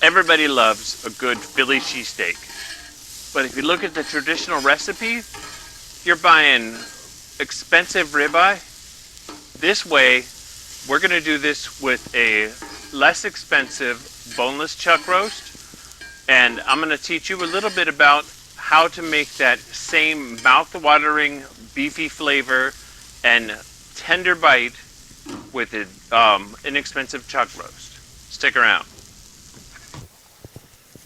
Everybody loves a good Philly cheesesteak. But if you look at the traditional recipe, you're buying expensive ribeye. This way, we're going to do this with a less expensive boneless chuck roast. And I'm going to teach you a little bit about how to make that same mouth-watering beefy flavor and tender bite with an inexpensive chuck roast. Stick around.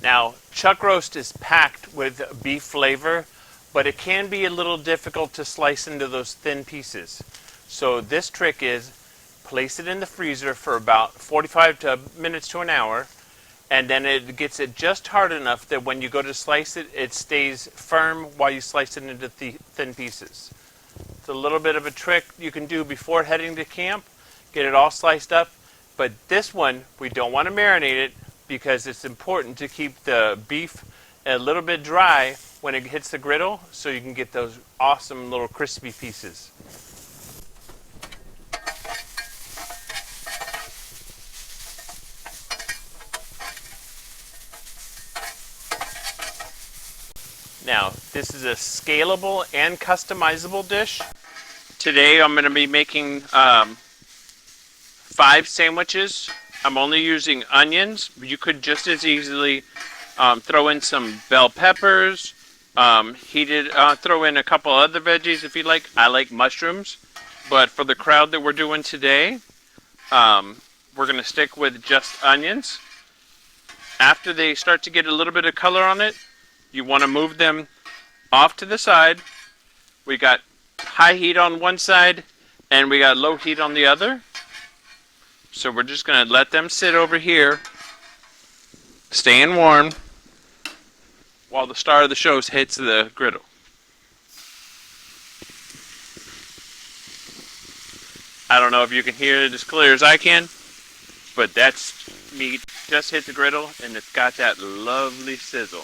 Now, chuck roast is packed with beef flavor, but it can be a little difficult to slice into those thin pieces. So this trick is place it in the freezer for about 45 minutes to an hour, and then it gets it just hard enough that when you go to slice it, it stays firm while you slice it into thin pieces. It's a little bit of a trick you can do before heading to camp. Get it all sliced up, but this one, we don't want to marinate it because it's important to keep the beef a little bit dry when it hits the griddle so you can get those awesome little crispy pieces. Now, this is a scalable and customizable dish. Today I'm going to be making 5 sandwiches. I'm only using onions. You could just as easily throw in some bell peppers, throw in a couple other veggies if you like. I like mushrooms, but for the crowd that we're doing today, we're going to stick with just onions. After they start to get a little bit of color on it, you want to move them off to the side. We got high heat on one side and we got low heat on the other. So we're just going to let them sit over here, staying warm, while the star of the show hits the griddle. I don't know if you can hear it as clear as I can, but that's meat just hit the griddle and it's got that lovely sizzle.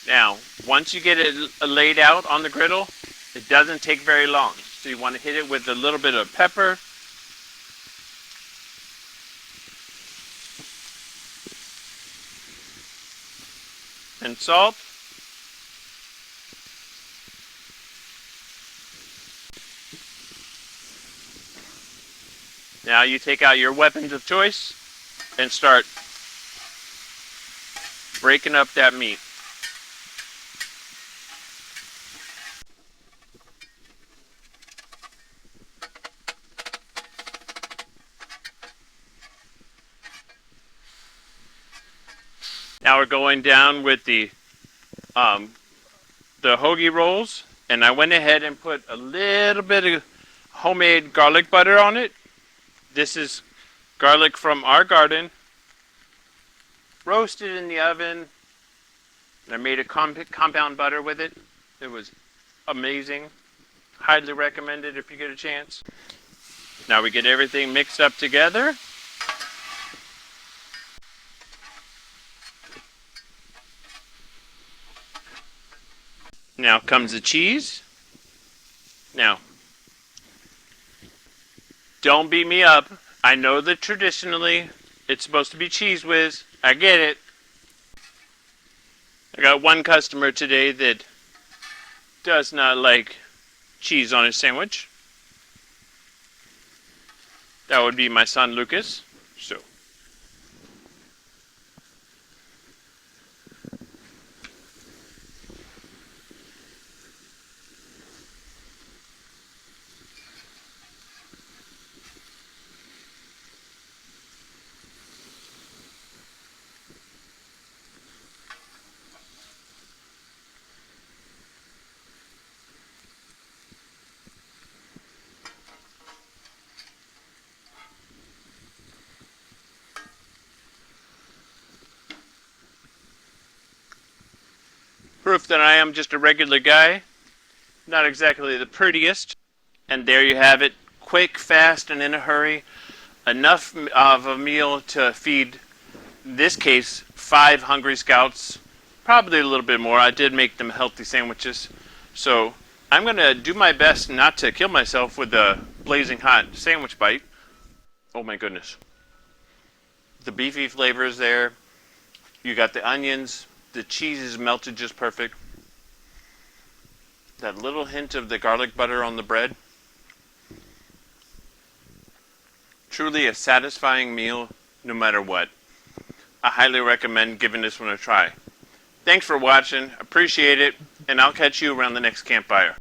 Now, once you get it laid out on the griddle, it doesn't take very long. So you want to hit it with a little bit of pepper. And salt. Now you take out your weapons of choice and start breaking up that meat. Now we're going down with the hoagie rolls, and I went ahead and put a little bit of homemade garlic butter on it. This is garlic from our garden, roasted in the oven, and I made a compound butter with it. It was amazing. Highly recommend it if you get a chance. Now we get everything mixed up together. Now comes the cheese. Now, don't beat me up. I know that traditionally it's supposed to be Cheez Whiz. I get it. I got one customer today that does not like cheese on his sandwich. That would be my son Lucas. So, proof that I am just a regular guy, not exactly the prettiest. And there you have it, quick, fast, and in a hurry. Enough of a meal to feed, in this case, 5 hungry scouts, probably a little bit more. I did make them healthy sandwiches. So I'm going to do my best not to kill myself with a blazing hot sandwich bite. Oh my goodness. The beefy flavor is there. You got the onions. The cheese is melted just perfect. That little hint of the garlic butter on the bread. Truly a satisfying meal no matter what. I highly recommend giving this one a try. Thanks for watching. Appreciate it. And I'll catch you around the next campfire.